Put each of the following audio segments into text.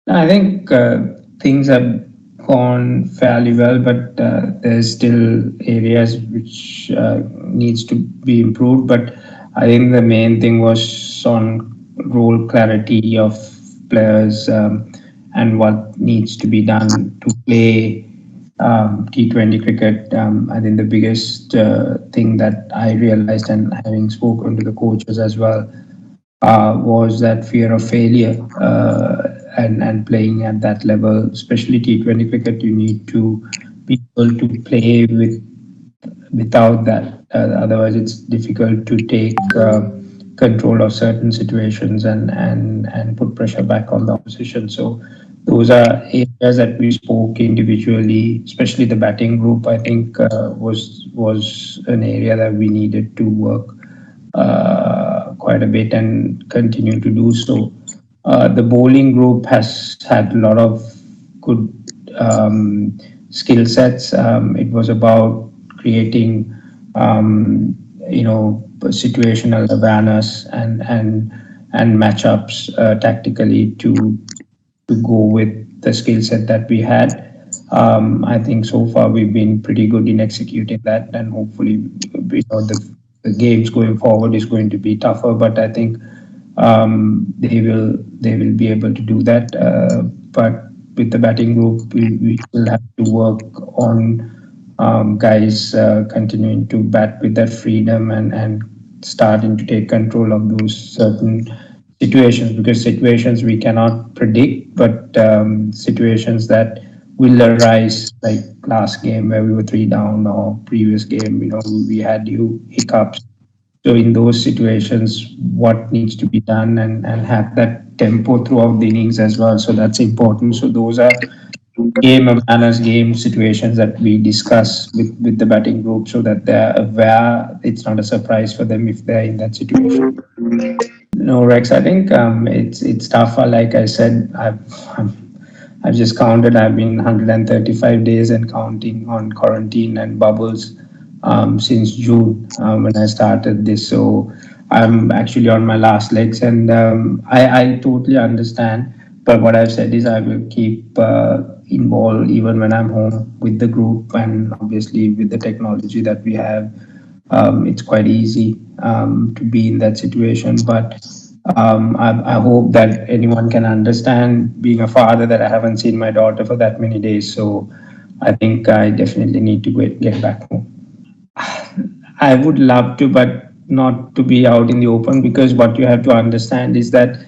I think things have gone fairly well, but there's still areas which needs to be improved. But I think the main thing was on role clarity of players, and what needs to be done to play T20 cricket. I think the biggest thing that I realized, and having spoken to the coaches as well, was that fear of failure, and playing at that level, especially T20 cricket. You need to be able to play without that. Otherwise, it's difficult to take control of certain situations and put pressure back on the opposition. So those are areas that we spoke individually, especially the batting group. I think was an area that we needed to work quite a bit and continue to do so. The bowling group has had a lot of good skill sets. It was about creating, situational awareness and matchups tactically to go with the skill set that we had. I think so far we've been pretty good in executing that, and hopefully, the games going forward is going to be tougher. But I think they will be able to do that. But with the batting group, we still have to work on guys continuing to bat with that freedom and starting to take control of those certain situations, because situations we cannot predict, but situations that will arise, like last game where we were three down, or previous game, we had hiccups. So in those situations, what needs to be done, and have that tempo throughout the innings as well. So that's important. So those are game awareness, game situations that we discuss with the batting group, so that they're aware. It's not a surprise for them if they're in that situation. No, Rex, I think it's tougher. Like I said, I've just counted. I've been 135 days and counting on quarantine and bubbles since June, when I started this. So I'm actually on my last legs, and I totally understand. But what I've said is I will keep involved even when I'm home with the group, and obviously with the technology that we have, it's quite easy to be in that situation. But I hope that anyone can understand, being a father, that I haven't seen my daughter for that many days. So I think I definitely need to get back home. I would love to, but not to be out in the open, because what you have to understand is that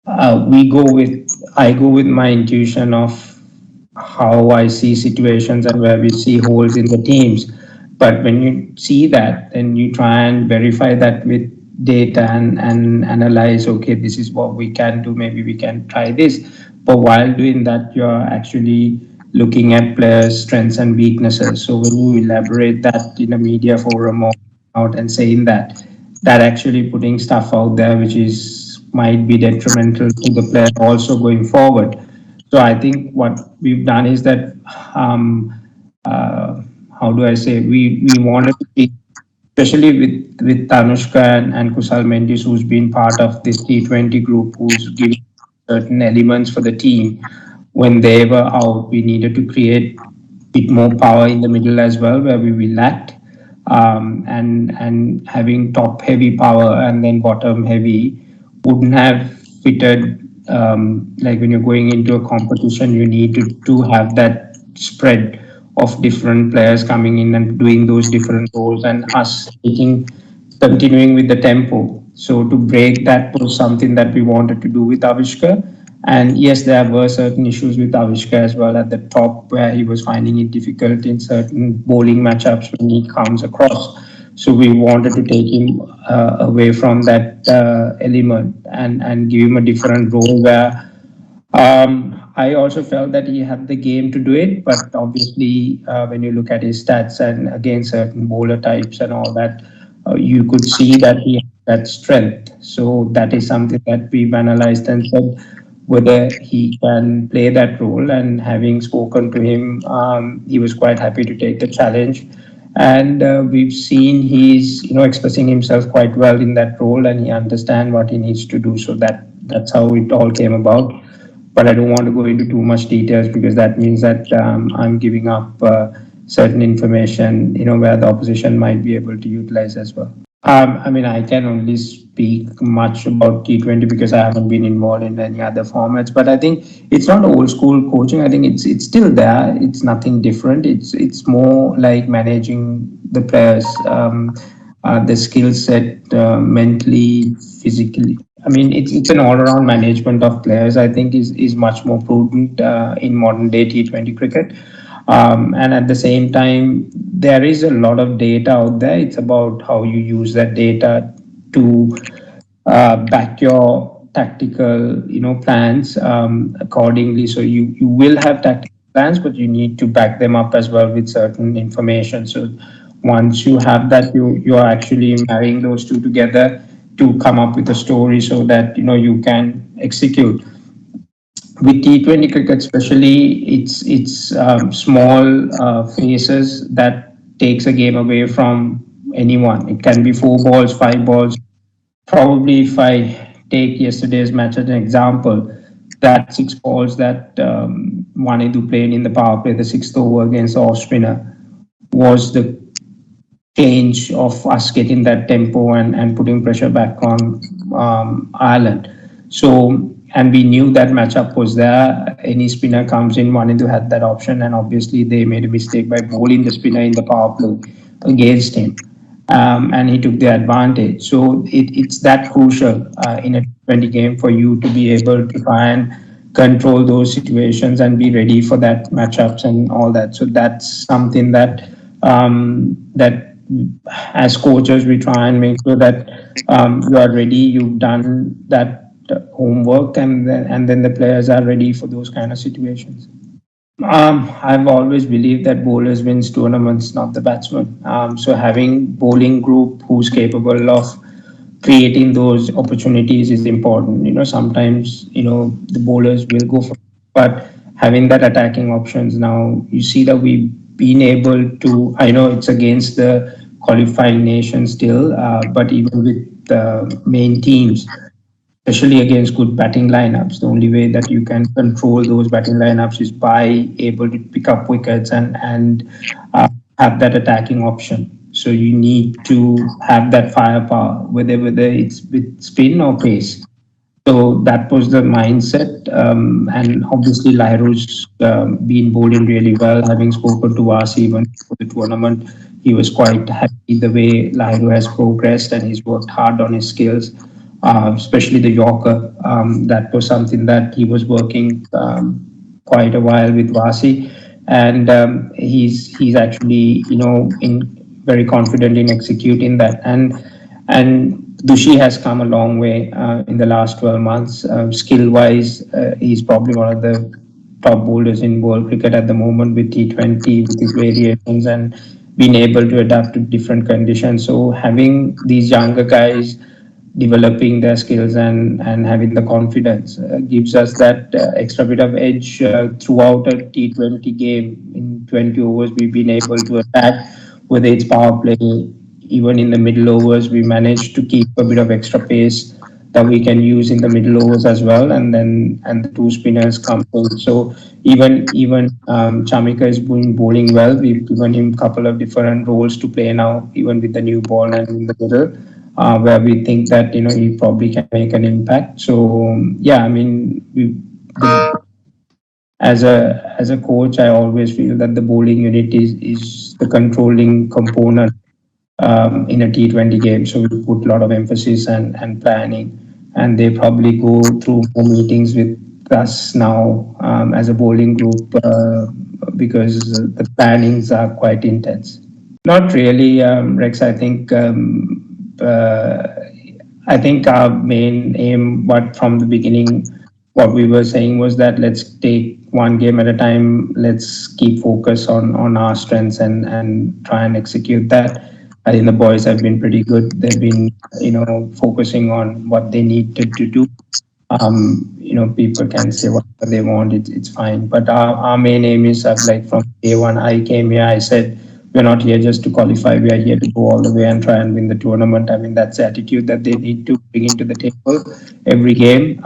I go with my intuition of how I see situations and where we see holes in the teams. But when you see that, then you try and verify that with data, and analyze, okay, this is what we can do, maybe we can try this. But while doing that, you're actually looking at players' strengths and weaknesses. So when you elaborate that in a media forum or out and saying that, that actually putting stuff out there which is might be detrimental to the player also going forward. So I think what we've done is that, uh, how do I say, we wanted to be, especially with Tanushka and Kusal Mendis, who's been part of this T20 group, who's giving certain elements for the team. When they were out, we needed to create a bit more power in the middle as well, where we lacked. And having top heavy power and then bottom heavy wouldn't have fitted. Like when you're going into a competition, you need to have that spread of different players coming in and doing those different roles, and us continuing with the tempo. So to break that was something that we wanted to do with Avishka. And yes, there were certain issues with Avishka as well at the top, where he was finding it difficult in certain bowling matchups when he comes across. So we wanted to take him away from that element, and give him a different role, where I also felt that he had the game to do it. But obviously, when you look at his stats and against certain bowler types and all that, you could see that he had that strength. So that is something that we've analyzed and said whether he can play that role. And having spoken to him, he was quite happy to take the challenge. And we've seen he's expressing himself quite well in that role, and he understands what he needs to do. So that's how it all came about. but I don't want to go into too much details because that means that I'm giving up certain information, where the opposition might be able to utilize as well. I mean, I can only speak much about T20 because I haven't been involved in any other formats. But I think it's not old school coaching. I think it's still there. It's nothing different. It's more like managing the players, the skill set, mentally, physically. I mean, it's an all around management of players. I think is much more prudent in modern day T20 cricket. And at the same time, there is a lot of data out there. It's about how you use that data to back your tactical, plans accordingly. So you will have tactical plans, but you need to back them up as well with certain information. So once you have that, you are actually marrying those two together to come up with a story so that you can execute with T20 cricket, especially, it's small phases that takes a game away from anyone. It can be 4 balls, 5 balls. Probably, if I take yesterday's match as an example, that 6 balls that Wanedu played in the power play, the sixth over against the off spinner, was the change of us getting that tempo and putting pressure back on Ireland. So, and we knew that matchup was there. Any spinner comes in, Wanindu had that option, and obviously they made a mistake by bowling the spinner in the power play against him. And he took the advantage. So it's that crucial in a 20 game for you to be able to try and control those situations and be ready for that matchups and all that. So that's something that as coaches we try and make sure that you are ready, you've done that homework, and then the players are ready for those kind of situations. I've always believed that bowlers wins tournaments, not the batsman. So having bowling group who's capable of creating those opportunities is important. Sometimes the bowlers will go for, but having that attacking options now, you see that we've been able to. I know it's against the qualifying nation still, but even with the main teams, especially against good batting lineups. The only way that you can control those batting lineups is by able to pick up wickets and have that attacking option. So you need to have that firepower, whether it's with spin or pace. So that was the mindset, and obviously Lairu's been bowling really well. Having spoken to us even for the tournament, he was quite happy the way Lairu has progressed, and he's worked hard on his skills, especially the Yorker. That was something that he was working quite a while with Vasi, and he's actually in very confident in executing that. And Dushi has come a long way in the last 12 months. Skill wise, he's probably one of the top bowlers in world cricket at the moment with T20, with his variations and being able to adapt to different conditions. So having these younger guys developing their skills and having the confidence gives us that extra bit of edge throughout a T20 game. In 20 overs, we've been able to attack, whether it's power play, even in the middle overs, we managed to keep a bit of extra pace that we can use in the middle overs as well, and the two spinners come in. So even Chamika is bowling well. We've given him a couple of different roles to play now, even with the new ball and in the middle, where we think that he probably can make an impact. So yeah, I mean, as a coach, I always feel that the bowling unit is the controlling component in a T20 game. So we put a lot of emphasis and planning, and they probably go through more meetings with us now as a bowling group because the plannings are quite intense. Not really, Rex. I think our main aim, but from the beginning, what we were saying was that let's take one game at a time. Let's keep focus on our strengths and try and execute that. I think the boys have been pretty good. They've been, focusing on what they needed to do. People can say whatever they want. It's fine. But our main aim is that, like from day one, I came here. I said we're not here just to qualify. We are here to go all the way and try and win the tournament. I mean, that's the attitude that they need to bring into the table every game.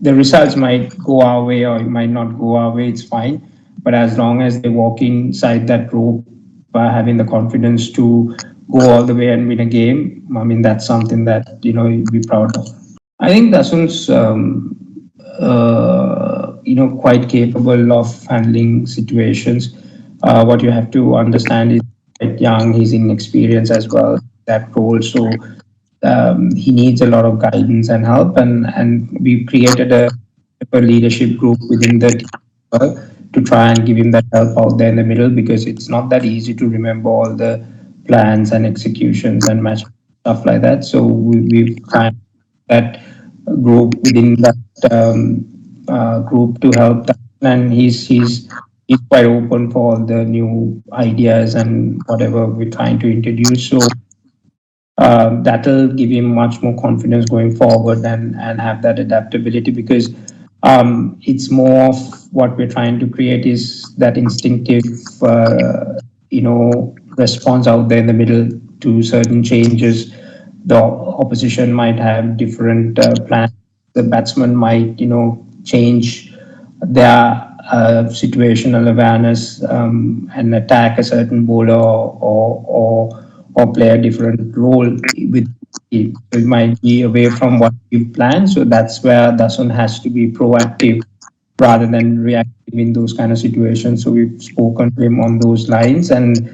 the results might go our way or it might not go our way, it's fine. But as long as they walk inside that rope by having the confidence to go all the way and win a game, I mean, that's something that, you'd be proud of. I think Dasun's, quite capable of handling situations. What you have to understand is quite young, he's inexperienced as well, that role. So he needs a lot of guidance and help. And we've created a leadership group within the team to try and give him that help out there in the middle, because it's not that easy to remember all the plans and executions and match stuff like that. So we've kind that group within that group to help that. And he's quite open for all the new ideas and whatever we're trying to introduce. So that'll give him much more confidence going forward and have that adaptability, because it's more of what we're trying to create is that instinctive, response out there in the middle to certain changes. The opposition might have different plans. The batsman might, change their situational awareness and attack a certain bowler or play a different role with it. It might be away from what we planned. So that's where Dasun has to be proactive rather than reactive in those kind of situations. So we've spoken to him on those lines, and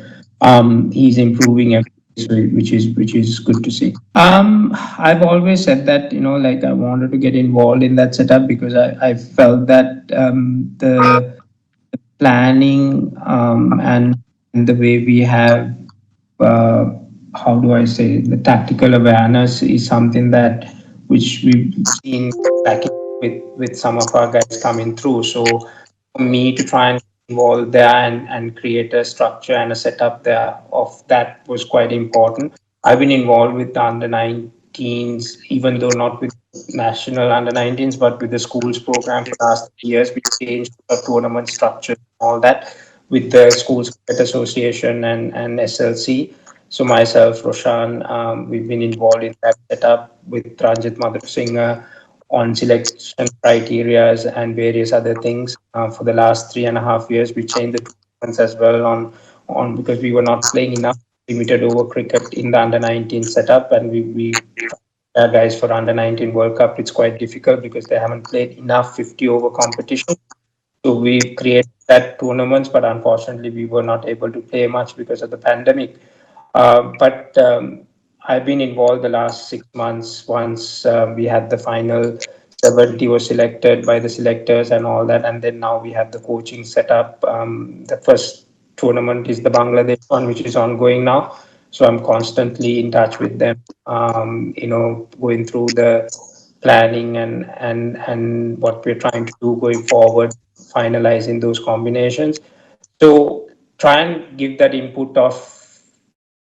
he's improving every day, so which is good to see. I've always said that, like, I wanted to get involved in that setup because I felt that the planning and the way we have, uh, how do I say, the tactical awareness is something that which we've seen lacking with some of our guys coming through. So for me to try and involve there and create a structure and a setup there of that was quite important. I've been involved with the under 19s, even though not with national under 19s, but with the schools program for the last 3 years. We changed the tournament structure and all that with the Schools Cricket Association and SLC. So myself, Roshan, we've been involved in that setup with Ranjit Madhusingh on selection criterias and various other things. For the last 3.5 years, we changed the tournaments as well on because we were not playing enough limited over cricket in the under 19 setup, and we guys for under 19 World Cup. It's quite difficult because they haven't played enough 50 over competition. So we created that tournaments, but unfortunately we were not able to play much because of the pandemic. But I've been involved the last 6 months. Once we had the final 70 was selected by the selectors and all that, and then now we have the coaching set up. The first tournament is the Bangladesh one, which is ongoing now. So I'm constantly in touch with them. Going through the planning and what we're trying to do going forward, finalizing those combinations. So try and give that input of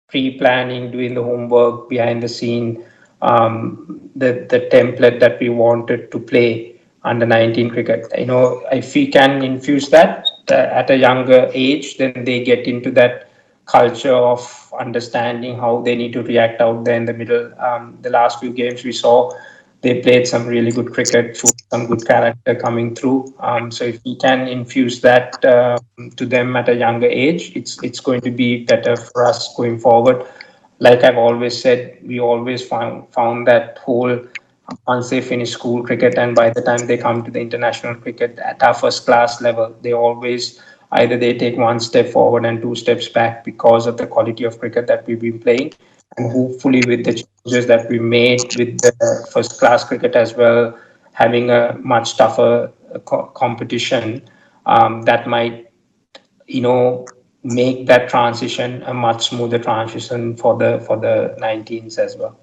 pre-planning, doing the homework behind the scene, the template that we wanted to play under 19 cricket. If we can infuse that at a younger age, then they get into that culture of understanding how they need to react out there in the middle. The last few games we saw, they played some really good cricket, showed some good character coming through. So if we can infuse that to them at a younger age, it's going to be better for us going forward. Like I've always said, we always found that whole once they finish school cricket and by the time they come to the international cricket at our first class level, they always either they take one step forward and two steps back because of the quality of cricket that we've been playing. And hopefully with the changes that we made with the first class cricket as well, having a much tougher competition, that might, make that transition a much smoother transition for the 19s as well.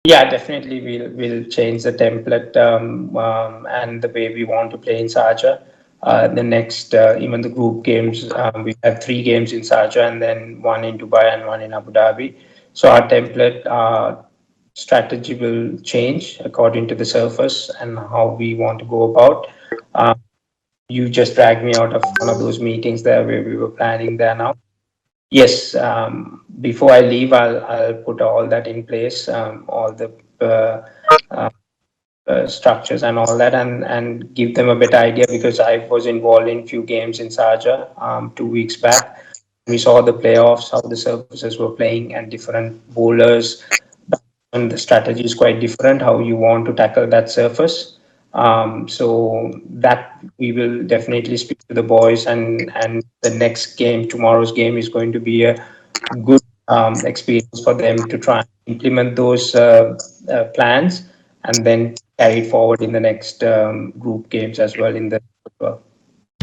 Yeah, definitely we'll change the template and the way we want to play in Sharjah. The next, even the group games, we have 3 games in Sharjah and then one in Dubai and one in Abu Dhabi. So our template strategy will change according to the surface and how we want to go about. Um, you just dragged me out of one of those meetings there where we were planning there now. Yes, before I leave, I'll put all that in place, all the uh, uh, structures and all that, and give them a better idea, because I was involved in few games in Sharjah 2 weeks back. We saw the playoffs, how the surfaces were playing, and different bowlers, and the strategy is quite different how you want to tackle that surface. So that we will definitely speak to the boys, and the next game, tomorrow's game, is going to be a good experience for them to try and implement those plans, and then carry it forward in the next group games as well in the.